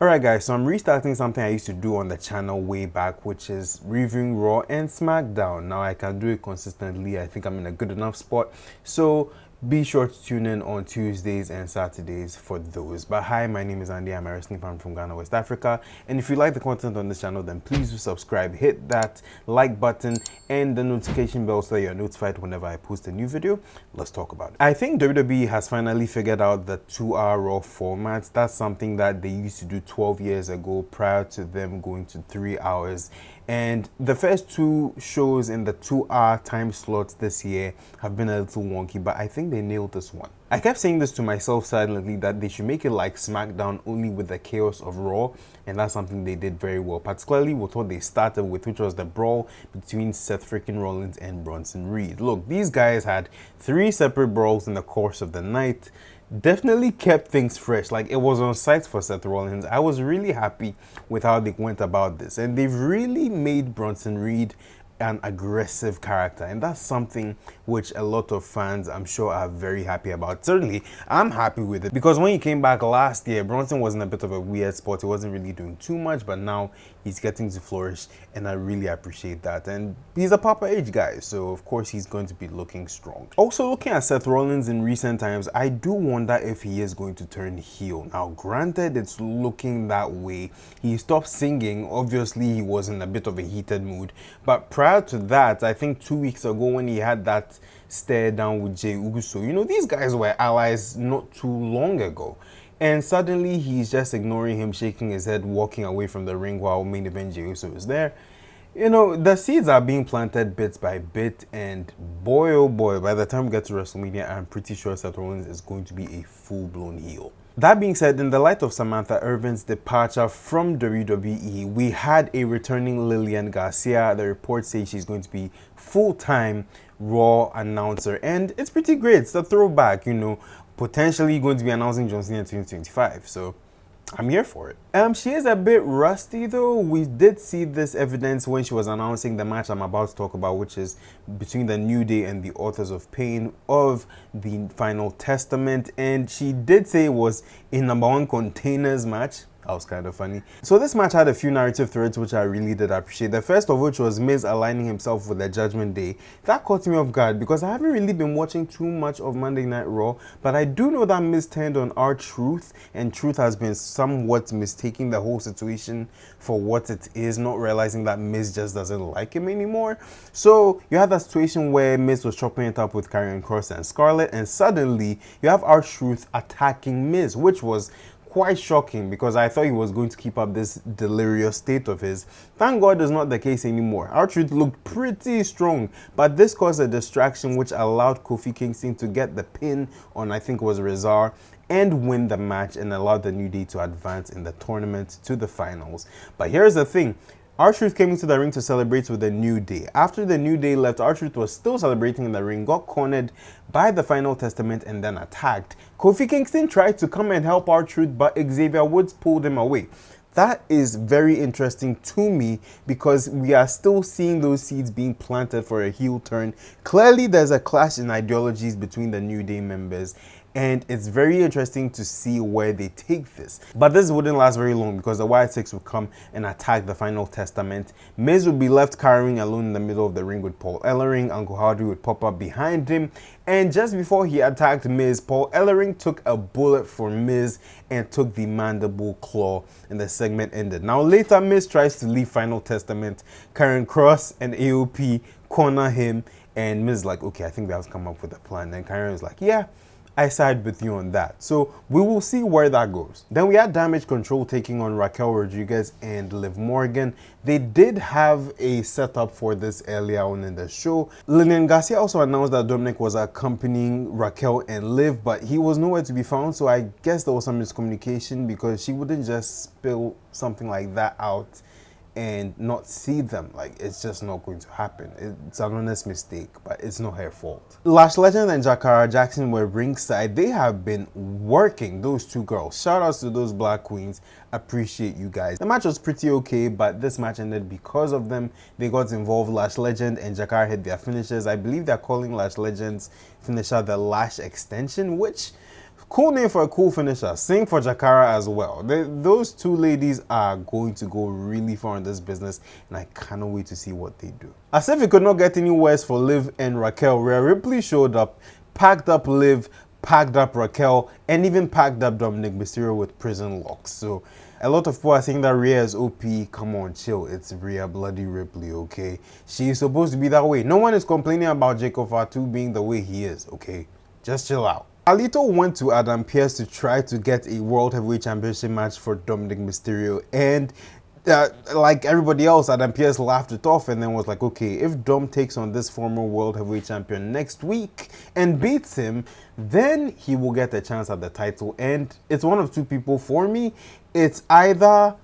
Alright guys, so I'm restarting something I used to do on the channel way back, which is reviewing Raw and SmackDown. Now I can do it consistently. I think I'm in a good enough spot. So be sure to tune in on Tuesdays and Saturdays for those. But hi, my name is Andy. I'm a wrestling fan from Ghana, West Africa. And if you like the content on this channel, then please do subscribe, hit that like button and the notification bell so that you're notified whenever I post a new video. Let's talk about it. I think WWE has finally figured out the 2-hour Raw format. That's something that they used to do 12 years ago prior to them going to 3 hours. And the first two shows in the 2-hour time slots this year have been a little wonky, but I think they nailed this one. I kept saying this to myself silently that they should make it like SmackDown, only with the chaos of Raw, and that's something they did very well, particularly with what they started with, which was the brawl between Seth freaking Rollins and Bronson Reed. Look, these guys had 3 separate brawls in the course of the night. Definitely kept things fresh. Like, it was on site for Seth Rollins. I was really happy with how they went about this, and they've really made Bronson Reed an aggressive character, and that's something which a lot of fans, I'm sure, are very happy about. Certainly I'm happy with it, because when he came back last year, Bronson was in a bit of a weird spot. He wasn't really doing too much, but now he's getting to flourish, and I really appreciate that. And he's a proper age guy, so of course he's going to be looking strong. Also, looking at Seth Rollins in recent times, I do wonder if he is going to turn heel. Now granted, it's looking that way. He stopped singing. Obviously he was in a bit of a heated mood, but prior to that, I think 2 weeks ago when he had that stare down with Jey Uso, you know, these guys were allies not too long ago. And suddenly he's just ignoring him, shaking his head, walking away from the ring while main event Jey Uso is there. You know, the seeds are being planted bit by bit, and boy oh boy, by the time we get to WrestleMania, I'm pretty sure Seth Rollins is going to be a full-blown heel. That being said, in the light of Samantha Irvin's departure from WWE, we had a returning Lillian Garcia. The reports say she's going to be full-time Raw announcer, and it's pretty great. It's a throwback, you know, potentially going to be announcing John Cena in 2025, so I'm here for it. She is a bit rusty though. We did see this evidence when she was announcing the match I'm about to talk about, which is between the New Day and the Authors of Pain of the Final Testament, and she did say it was a #1 containers match. That was kind of funny. So this match had a few narrative threads which I really did appreciate. The first of which was Miz aligning himself with the Judgment Day. That caught me off guard because I haven't really been watching too much of Monday Night Raw, but I do know that Miz turned on R-Truth, and Truth has been somewhat mistaking the whole situation for what it is, not realizing that Miz just doesn't like him anymore. So you have that situation where Miz was chopping it up with Karrion Kross and Scarlett, and suddenly you have R-Truth attacking Miz, which was quite shocking because I thought he was going to keep up this delirious state of his. Thank God it's not the case anymore. R-Truth looked pretty strong, but this caused a distraction which allowed Kofi Kingston to get the pin on, I think it was Rezar, and win the match, and allowed the New Day to advance in the tournament to the finals. But here's the thing. R-Truth came into the ring to celebrate with the New Day. After the New Day left, R-Truth was still celebrating in the ring, got cornered by the Final Testament, and then attacked. Kofi Kingston tried to come and help R-Truth, but Xavier Woods pulled him away. That is very interesting to me because we are still seeing those seeds being planted for a heel turn. Clearly, there's a clash in ideologies between the New Day members, and it's very interesting to see where they take this. But this wouldn't last very long because the White Six would come and attack the Final Testament. Miz would be left carrying alone in the middle of the ring with Paul Ellering. Uncle Howdy would pop up behind him, and just before he attacked Miz, Paul Ellering took a bullet for Miz and took the mandible claw, and the segment ended. Now later, Miz tries to leave Final Testament. Karrion Kross and AOP corner him, and Miz is like, okay, I think they have come up with a plan. And Karrion is like, yeah, I side with you on that. So we will see where that goes. Then we had Damage Control taking on Raquel Rodriguez and Liv Morgan. They did have a setup for this earlier on in the show. Lillian Garcia also announced that Dominic was accompanying Raquel and Liv, but he was nowhere to be found. So I guess there was some miscommunication because she wouldn't just spill something like that out and not see them. Like, it's just not going to happen. It's an honest mistake, but it's not her fault. Lash Legend and Jakara Jackson were ringside. They have been working, those two girls. Shout outs to those Black Queens. Appreciate you guys. The match was pretty okay, but this match ended because of them. They got involved. Lash Legend and Jakara hit their finishes. I believe they're calling Lash Legend's finisher the Lash Extension, which Cool name for a cool finisher. Same for Jakara as well. Those two ladies are going to go really far in this business, and I cannot wait to see what they do. As if it could not get any worse for Liv and Raquel, Rhea Ripley showed up, packed up Liv, packed up Raquel, and even packed up Dominic Mysterio with prison locks. So a lot of people are saying that Rhea is OP. Come on, chill. It's Rhea bloody Ripley, okay? She's supposed to be that way. No one is complaining about Jacob Fatu being the way he is, okay? Just chill out. Alito went to Adam Pearce to try to get a World Heavyweight Championship match for Dominic Mysterio, and like everybody else, Adam Pearce laughed it off and then was like, okay, if Dom takes on this former World Heavyweight Champion next week and beats him, then he will get a chance at the title. And it's one of two people for me. It's either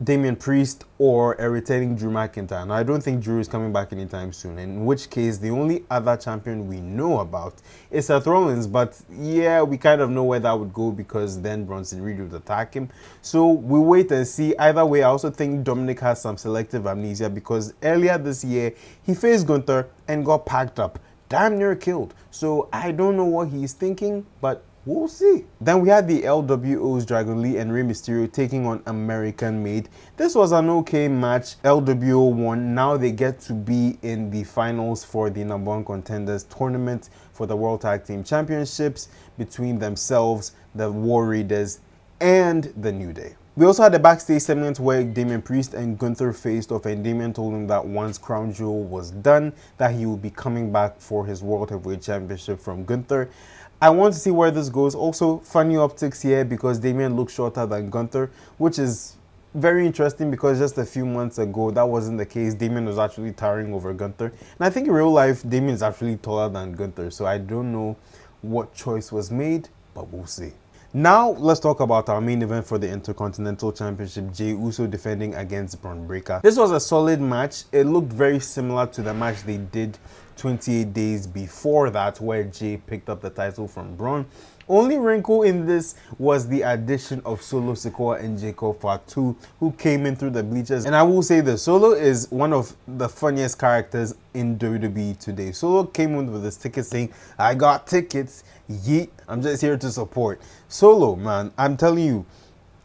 Damian Priest or a returning Drew McIntyre. Now, I don't think Drew is coming back anytime soon, in which case the only other champion we know about is Seth Rollins. But yeah, we kind of know where that would go because then Bronson Reed would attack him. So we wait and see. Either way, I also think Dominic has some selective amnesia because earlier this year, he faced Gunther and got packed up, damn near killed. So I don't know what he's thinking, but we'll see. Then we had the LWO's Dragon Lee and Rey Mysterio taking on American Made. This was an okay match. LWO won. Now they get to be in the finals for the #1 contenders tournament for the World Tag Team Championships between themselves, the War Raiders, and the New Day. We also had a backstage segment where Damian Priest and Gunther faced off, and Damian told him that once Crown Jewel was done, that he would be coming back for his World Heavyweight Championship from Gunther. I want to see where this goes. Also, funny optics here because Damian looks shorter than Gunther, which is very interesting because just a few months ago, that wasn't the case. Damian was actually towering over Gunther. And I think in real life, Damian is actually taller than Gunther. So I don't know what choice was made, but we'll see. Now, let's talk about our main event for the Intercontinental Championship, Jey Uso defending against Bron Breakker. This was a solid match. It looked very similar to the match they did 28 days before that, where Jey picked up the title from Bron. Only wrinkle in this was the addition of Solo Sikoa and Jacob Fatu, who came in through the bleachers. And I will say this, Solo is one of the funniest characters in WWE today. Solo came in with his ticket saying, I got tickets, yeet, I'm just here to support. Solo, man, I'm telling you,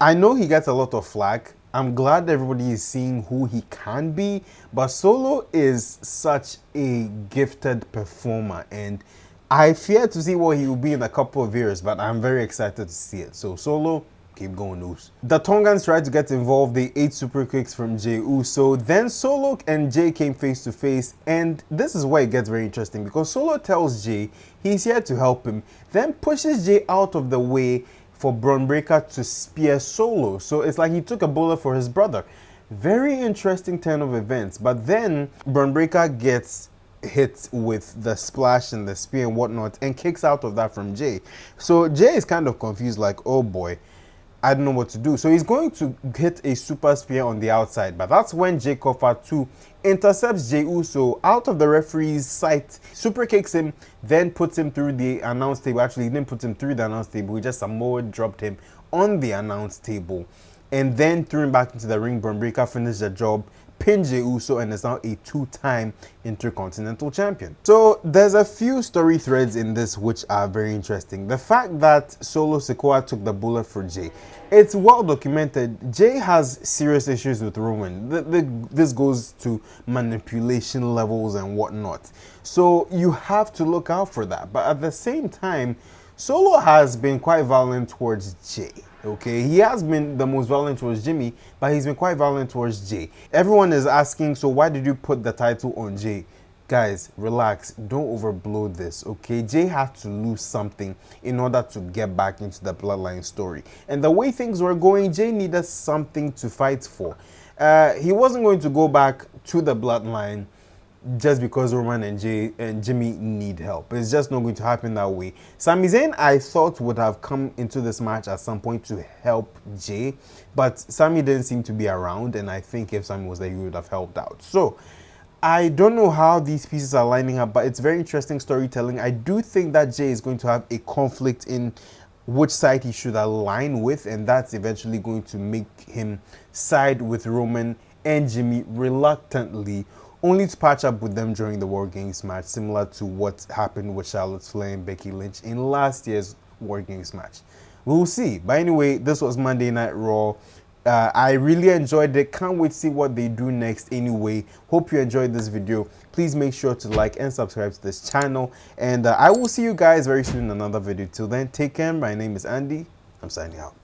I know he gets a lot of flack. I'm glad everybody is seeing who he can be, but Solo is such a gifted performer, and I fear to see what he will be in a couple of years, but I'm very excited to see it. So Solo, keep going loose. The Tongans tried to get involved. They ate super kicks from Jey Uso. Then Solo and Jey came face to face, and this is where it gets very interesting because Solo tells Jey he's here to help him, then pushes Jey out of the way for Bron Breakker to spear Solo. So it's like he took a bullet for his brother. Very interesting turn of events. But then Bron Breakker gets hit with the splash and the spear and whatnot and kicks out of that from Jey. So Jey is kind of confused, like, oh boy, I don't know what to do. So he's going to hit a super spear on the outside, but that's when Jacob Fatu intercepts Jey Uso out of the referee's sight, super kicks him, then puts him through the announce table. Actually, he didn't put him through the announce table, he just Samoa dropped him on the announce table and then threw him back into the ring. Bron Breakker finished the job, pinned Jey Uso, and is now a two-time Intercontinental Champion. So there's a few story threads in this which are very interesting. The fact that Solo Sikoa took the bullet for Jey, it's well documented. Jey has serious issues with Roman. This goes to manipulation levels and whatnot. So you have to look out for that. But at the same time, Solo has been quite violent towards Jey. Okay, he has been the most violent towards Jimmy, but he's been quite violent towards Jey. Everyone is asking, so why did you put the title on Jey? Guys, relax, don't overblow this, okay? Jey had to lose something in order to get back into the Bloodline story. And the way things were going, Jey needed something to fight for. He wasn't going to go back to the Bloodline just because Roman and Jey and Jimmy need help. It's just not going to happen that way. Sami Zayn, I thought, would have come into this match at some point to help Jey, but Sami didn't seem to be around, and I think if Sami was there, he would have helped out. So I don't know how these pieces are lining up, but it's very interesting storytelling. I do think that Jey is going to have a conflict in which side he should align with, and that's eventually going to make him side with Roman and Jimmy reluctantly, only to patch up with them during the War Games match, similar to what happened with Charlotte Flair and Becky Lynch in last year's War Games match. We'll see. But anyway, this was Monday Night Raw. I really enjoyed it. Can't wait to see what they do next anyway. Hope you enjoyed this video. Please make sure to like and subscribe to this channel. And I will see you guys very soon in another video. Till then, take care. My name is Andy. I'm signing out.